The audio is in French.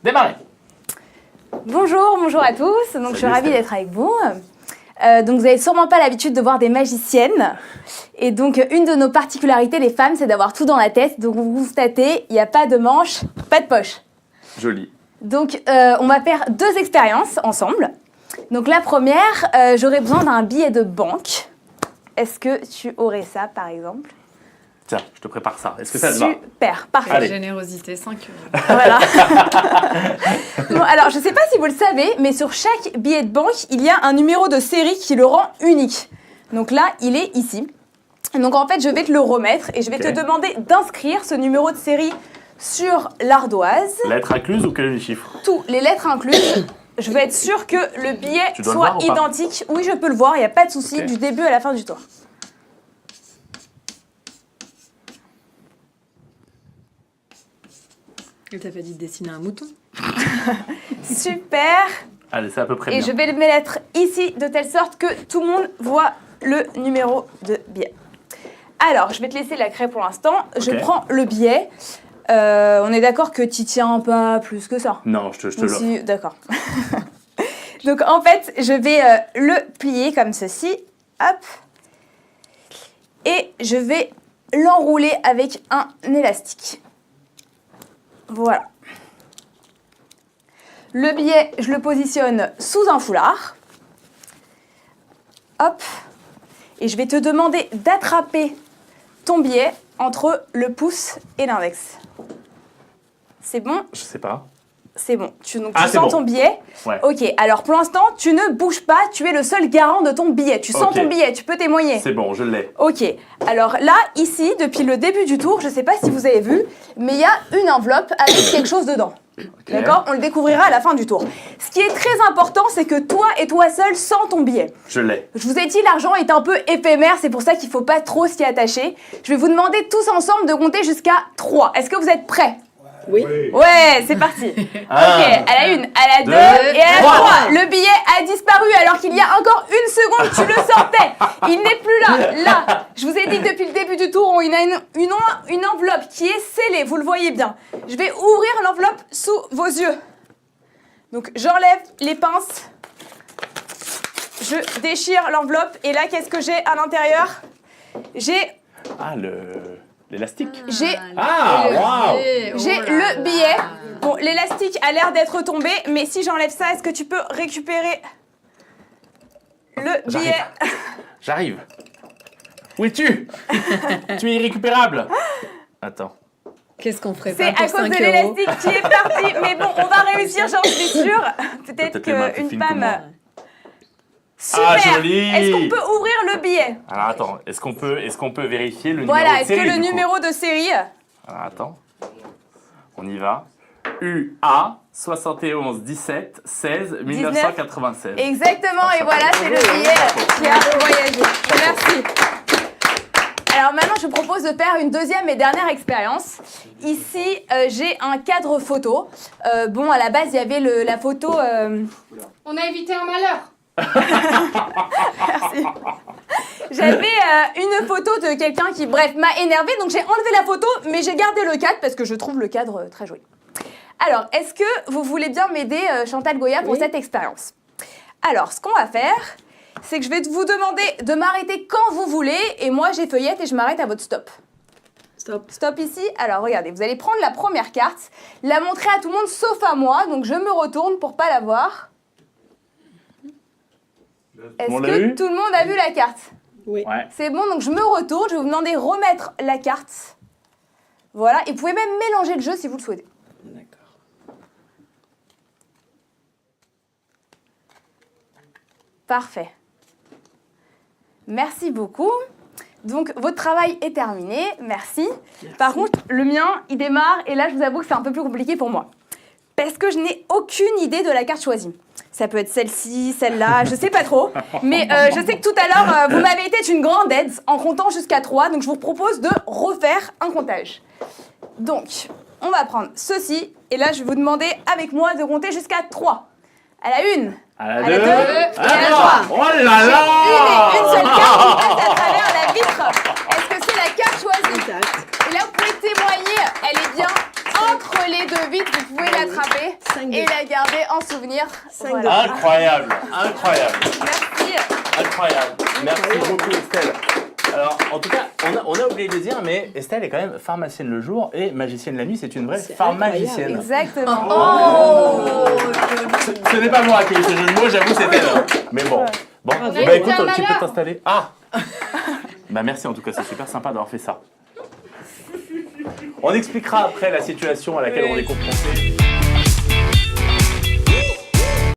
démarrer. Bonjour à tous. Donc, je suis ravie d'être avec vous. Donc, vous n'avez sûrement pas l'habitude de voir des magiciennes. Et donc, une de nos particularités, les femmes, c'est d'avoir tout dans la tête. Donc, vous constatez, il n'y a pas de manche, pas de poche. Joli. Donc, on va faire 2 expériences ensemble. Donc, la première, j'aurais besoin d'un billet de banque. Est-ce que tu aurais ça, par exemple ? Tiens, je te prépare ça. Est-ce que ça te va ? Super, parfait. Allez. Générosité, 5 €. Voilà. Bon, alors, je ne sais pas si vous le savez, mais sur chaque billet de banque, il y a un numéro de série qui le rend unique. Donc là, il est ici. Donc en fait, je vais te le remettre et je vais te demander d'inscrire ce numéro de série sur l'ardoise. Lettres incluses ou que les chiffres ? Tous les lettres incluses. Je vais être sûre que le billet Tu dois le soit voir ou pas ? identique. Oui, je peux le voir, il n'y a pas de souci, Ok. du début à la fin du tour. Elle t'a pas dit de dessiner un mouton? Super. Allez, c'est à peu près Et bien. je vais le mettre ici de telle sorte que tout le monde voit le numéro de billet. Alors, je vais te laisser la craie pour l'instant. Je prends le billet. On est d'accord que tu tiens pas plus que ça. Non, je te l'offre. Aussi, d'accord. Donc, en fait, je vais le plier comme ceci. Hop. Et je vais l'enrouler avec un élastique. Voilà. Le billet, je le positionne sous un foulard. Hop. Et je vais te demander d'attraper ton billet entre le pouce et l'index. C'est bon ? Je sais pas. C'est bon. Tu Ah, sens c'est bon. ton billet ? Ouais. Ok. Alors, pour l'instant, tu ne bouges pas. Tu es le seul garant de ton billet. Tu sens Ok. ton billet. Tu peux témoigner. C'est bon, je l'ai. Ok, alors là, ici, depuis le début du tour, je ne sais pas si vous avez vu, mais il y a une enveloppe avec quelque chose dedans. Ok. D'accord ? On le découvrira à la fin du tour. Ce qui est très important, c'est que toi et toi seul sens ton billet. Je l'ai. Je vous ai dit, l'argent est un peu éphémère, c'est pour ça qu'il ne faut pas trop s'y attacher. Je vais vous demander tous ensemble de compter jusqu'à 3. Est-ce que vous êtes prêts ? Oui. Ouais, c'est parti. Un, Ok, à la 1, à la 2 deux, et à la trois. 3. Le billet a disparu alors qu'il y a encore une seconde, tu le sortais. Il n'est plus là. Là, je vous ai dit que depuis le début du tour, on a une enveloppe qui est scellée, vous le voyez bien. Je vais ouvrir l'enveloppe sous vos yeux. Donc, j'enlève les pinces. Je déchire l'enveloppe. Et là, qu'est-ce que j'ai à l'intérieur ? J'ai Ah, l'élastique. waouh. le billet. Bon, l'élastique a l'air d'être tombé, mais si j'enlève ça, est-ce que tu peux récupérer le billet ? J'arrive. Où es-tu ? Tu es irrécupérable. Attends. Qu'est-ce qu'on ferait C'est pas à pour cause 5 de €? l'élastique qui est parti. Mais bon, on va réussir, j'en suis sûre. Peut-être les mains plus qu'une fines que femme... moi. Super. Ah, joli. Est-ce qu'on peut ouvrir le billet ? Alors attends, est-ce qu'on peut vérifier le Voilà, numéro de est-ce série que le du coup numéro de série... Alors attends. On y va. UA 71 17 16 1996. Exactement, et voilà, c'est le billet qui a voyagé. Merci. Alors maintenant, je propose de faire une deuxième et dernière expérience. Ici, j'ai un cadre photo. Bon, à la base, il y avait la photo... On a évité un malheur. Merci. J'avais une photo de quelqu'un qui, bref, m'a énervée, donc j'ai enlevé la photo, mais j'ai gardé le cadre parce que je trouve le cadre très joli. Alors, est-ce que vous voulez bien m'aider, Chantal Goya, pour cette expérience ? Alors, ce qu'on va faire, c'est que je vais vous demander de m'arrêter quand vous voulez, et moi, j'effeuillette et je m'arrête à votre stop. Stop. Stop ici. Alors, regardez, vous allez prendre la première carte, la montrer à tout le monde sauf à moi, donc je me retourne pour pas la voir. Est-ce On l'a que eu ? tout le monde a vu la carte ? Oui. Ouais. C'est bon, donc je me retourne, je vais vous demander de remettre la carte. Voilà, et vous pouvez même mélanger le jeu si vous le souhaitez. D'accord. Parfait. Merci beaucoup. Donc, votre travail est terminé, merci. Par contre, le mien, il démarre, et là, je vous avoue que c'est un peu plus compliqué pour moi. Parce que je n'ai aucune idée de la carte choisie. Ça peut être celle-ci, celle-là, je sais pas trop. Mais je sais que tout à l'heure, vous m'avez été une grande aide en comptant jusqu'à 3, donc je vous propose de refaire un comptage. Donc, on va prendre ceci, et là, je vais vous demander avec moi de compter jusqu'à 3. À la 1, À la à 2, la 2, et à la 3. Oh là là. Une seule carte qui passe à travers la vitre. Est-ce que c'est la carte choisie ? Exact. Et là, vous pouvez témoigner, elle est bien entre les les deux vite, vous pouvez l'attraper et la garder en souvenir. Voilà. Incroyable, incroyable, Merci. incroyable. Merci beaucoup Estelle. Alors, en tout cas, on a oublié de le dire, mais Estelle est quand même pharmacienne le jour et magicienne la nuit. C'est une vraie pharmagicienne. Exactement. Ce n'est pas moi qui ai eu ce jeu de mots, j'avoue, c'est elle. Mais bon. Bon, a bah été écoute, un tu peux malheur. t'installer. Ah bah merci en tout cas, c'est super sympa d'avoir fait ça. On expliquera après la situation à laquelle on est confronté.